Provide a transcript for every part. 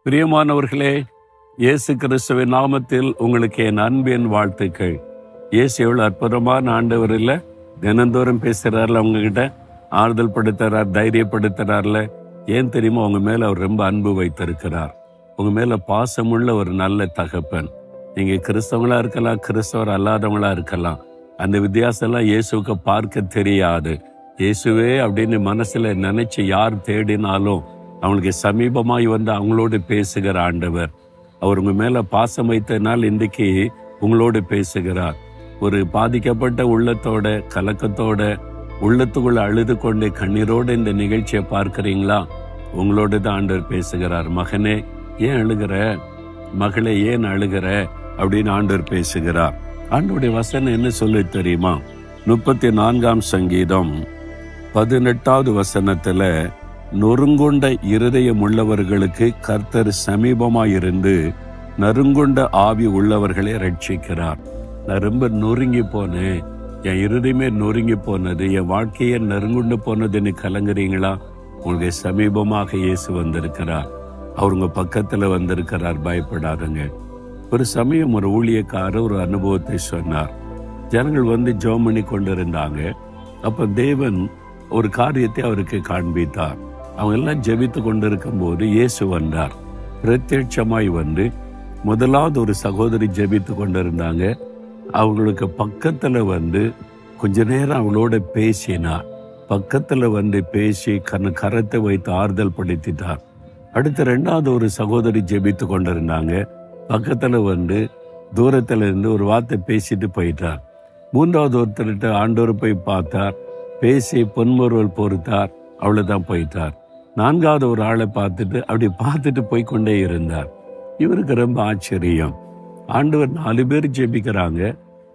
பிரியமானவர்களே, இயேசு கிறிஸ்துவின் நாமத்தில் உங்களுக்கு என் அன்பின் வாழ்த்துக்கள். இயேசு எவ்வளவு அற்புதமான ஆண்டவர் இல்ல? தினந்தோறும் பேசுறாருல, உங்ககிட்ட ஆறுதல் படுத்துறார், தைரியப்படுத்துறாருல. ஏன் தெரியுமா? உங்க மேல அவர் ரொம்ப அன்பு வைத்திருக்கிறார். உங்க மேல பாசமுள்ள ஒரு நல்ல தகப்பன். நீங்க கிறிஸ்தவங்களா இருக்கலாம், கிறிஸ்தவர் அல்லாதவங்களா இருக்கலாம். அந்த வித்தியாசம் எல்லாம் இயேசுக்கு பார்க்க தெரியாது. இயேசுவே அப்படின்னு மனசுல நினைச்சு யார் தேடினாலும் அவங்களுக்கு சமீபமாய் வந்து அவங்களோடு பேசுகிற ஆண்டவர். அவர் உங்க மேல பாசம் வைத்தனால் இன்றைக்கு உங்களோடு பேசுகிறார். ஒரு பாதிக்கப்பட்ட உள்ளத்தோட, கலக்கத்தோட, உள்ளத்துக்குள்ள அழுது கொண்டு கண்ணீரோடு இந்த நிகழ்ச்சியை பார்க்கிறீங்களா? உங்களோடு தான் ஆண்டவர் பேசுகிறார். மகனே ஏன் அழுகிற, மகளே ஏன் அழுகிற அப்படின்னு ஆண்டவர் பேசுகிறார். ஆண்டவருடைய வசனம் என்ன சொல்லி தெரியுமா? 34ஆம் சங்கீதம் 18வது வசனத்துல, நொறுங்குண்ட இருதயம் உள்ளவர்களுக்கு கர்த்தர் சமீபமாயிருந்து நறுங்குண்ட ஆவி உள்ளவர்களை ரட்சிக்கிறார். நான் ரொம்ப நொறுங்கி போனேன், என் இருதயமே நொறுங்கி போனது, என் வாழ்க்கையே நறுங்குண்டு போனதுன்னு கலங்குறீங்களா? உங்களுக்கு சமீபமாக இயேசு வந்திருக்கிறார். அவர் உங்க பக்கத்துல வந்திருக்கிறார். பயப்படாதுங்க. ஒரு சமயம் ஒரு ஊழியக்காரர் ஒரு அனுபவத்தை சொன்னார். ஜனங்கள் வந்து ஜெபம் பண்ணி கொண்டிருந்தாங்க. அப்ப தேவன் ஒரு காரியத்தை அவருக்கு காண்பித்தார். அவங்க எல்லாம் ஜெபித்து கொண்டிருக்கும் போது இயேசு வந்தார். பிரத்யட்சமாய் வந்து முதலாவது ஒரு சகோதரி ஜெபித்து கொண்டிருந்தாங்க. அவங்களுக்கு பக்கத்துல வந்து கொஞ்ச நேரம் அவளோட பேசினார். பக்கத்துல வந்து பேசி கரத்தை வைத்து ஆறுதல் படுத்திட்டார். அடுத்த 2வது ஒரு சகோதரி ஜெபித்து கொண்டிருந்தாங்க. பக்கத்துல வந்து தூரத்துல இருந்து ஒரு வார்த்தை பேசிட்டு போயிட்டார். 3வது ஒருத்தர்கிட்ட ஆண்டவர் போய் பார்த்தார், பேசி பொன்முறுவல் பொறுத்தார், அவ்வளவுதான் போயிட்டார். 4வது ஒரு ஆளை பார்த்துட்டு போய்கொண்டே இருந்தார். இவருக்கு ரொம்ப ஆச்சரியம். ஆண்டவர் 4 பேர் ஜெபிக்கிறாங்க,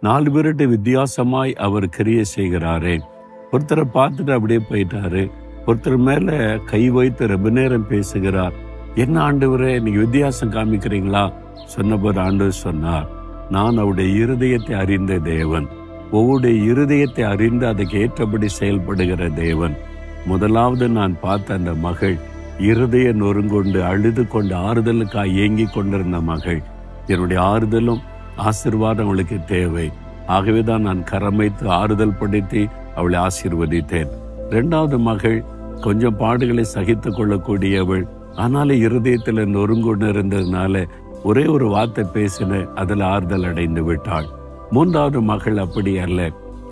4 பேர்கிட்ட வித்தியாசமாய் அவர் கிரியை செய்கிறாரே. ஒருத்தரை பார்த்துட்டு அப்படியே போயிட்டாரு. ஒருத்தர் மேல கை வைத்து ரொம்ப நேரம் பேசுகிறார். என்ன ஆண்டவரே, நீங்க வித்தியாசம் காமிக்கிறீங்களா? சொன்னபோது ஆண்டவர் சொன்னார், நான் அவருடைய இருதயத்தை அறிந்த தேவன். ஒவ்வொரு இருதயத்தை அறிந்து அதுக்கு ஏற்றபடி செயல்படுகிற தேவன். முதலாவது நான் பார்த்த அந்த மகள் இருதய நொறுங்கொண்டு அழுது கொண்டு ஆறுதலுக்காக ஏங்கி கொண்டிருந்த மகள். என்னுடைய ஆறுதலும் ஆசீர்வாதம் அவளுக்கு தேவை. ஆகவேதான் நான் கரம் வைத்து ஆறுதல் படுத்தி அவளை ஆசீர்வதித்தேன். 2வது மகள் கொஞ்சம் பாடுகளை சகித்து கொள்ளக்கூடியவள். ஆனாலும் இருதயத்துல நொறுங்கொண்டு இருந்ததுனால ஒரே ஒரு வார்த்தை பேசின, அதில் ஆறுதல் அடைந்து விட்டாள். 3வது மகள் அப்படி அல்ல.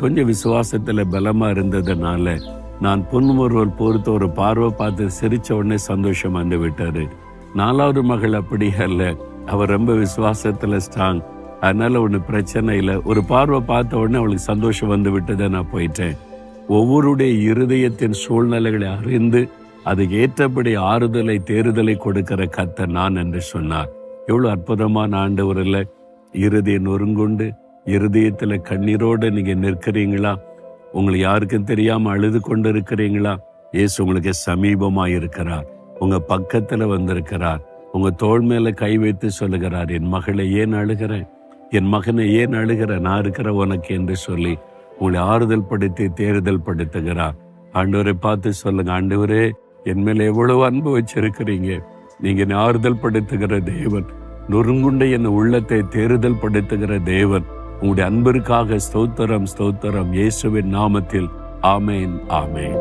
கொஞ்சம் விசுவாசத்துல பலமா இருந்ததுனால நான் பொன்முறுவல் பொறுத்த ஒரு பார்வை பார்த்து சிரிச்ச உடனே சந்தோஷம் வந்து விட்டாரு. 4வது மகள் அப்படி அல்ல. அவர் ரொம்ப விசுவாசத்துல ஸ்ட்ராங். அதனால ஒண்ணு பிரச்சனை இல்லை. ஒரு பார்வை பார்த்த உடனே அவளுக்கு சந்தோஷம் வந்து விட்டதை நான் போயிட்டேன். ஒவ்வொருடைய இருதயத்தின் சூழ்நிலைகளை அறிந்து அதுக்கு ஏற்றபடி ஆறுதலை தேறுதலை கொடுக்கிற கர்த்தர் நான் என்று சொன்னார். எவ்வளவு அற்புதமான ஆண்டவர் இல்ல? இருதயம் நொறுங்குண்டு இருதயத்துல கண்ணீரோடு நீங்க நிற்கிறீங்களா? உங்களுக்கு யாருக்கும் தெரியாம அழுது கொண்டு இருக்கிறீங்களா? இயேசு உங்களுக்கு சமீபமா இருக்கிறார். உங்க பக்கத்துல வந்திருக்கிறார். உங்க தோள் மேல கை வைத்து சொல்லுகிறார், என் மகளை ஏன் அழுகிற, என் மகனை ஏன் அழுகிற, நான் இருக்கிற உனக்கு என்று சொல்லி உங்களை ஆறுதல் படுத்தி தேறுதல் படுத்துகிறார். ஆண்டவரை பார்த்து சொல்லுங்க, ஆண்டவரே என் மேல எவ்வளவு அன்பு வச்சிருக்கிறீங்க. நீங்க என்னை ஆறுதல் படுத்துகிற தேவன், நொறுங்குண்ட என் உள்ளத்தை தேறுதல் படுத்துகிற தேவன். உங்களுடைய அன்பிற்காக ஸ்தோத்திரம், ஸ்தோத்திரம். இயேசுவின் நாமத்தில் ஆமேன், ஆமேன்.